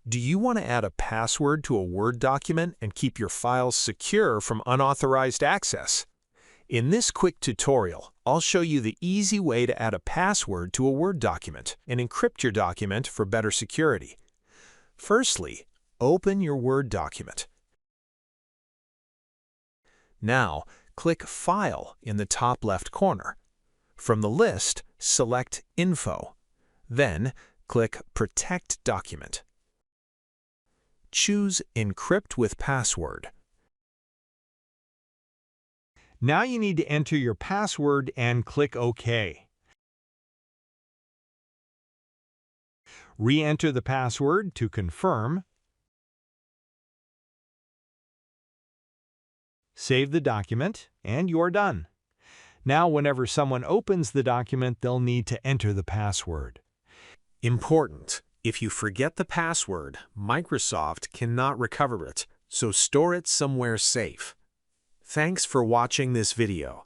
Do you want to add a password to a Word document and keep your files secure from unauthorized access? In this quick tutorial, I'll show you the easy way to add a password to a Word document and encrypt your document for better security. Firstly, open your Word document. Now, click File in the top left corner. From the list, select Info. Then, click Protect Document. Choose Encrypt with Password. Now you need to enter your password and click OK. Re-enter the password to confirm. Save the document, and you're done. Now, whenever someone opens the document, they'll need to enter the password. Important: if you forget the password, Microsoft cannot recover it, so store it somewhere safe. Thanks for watching this video.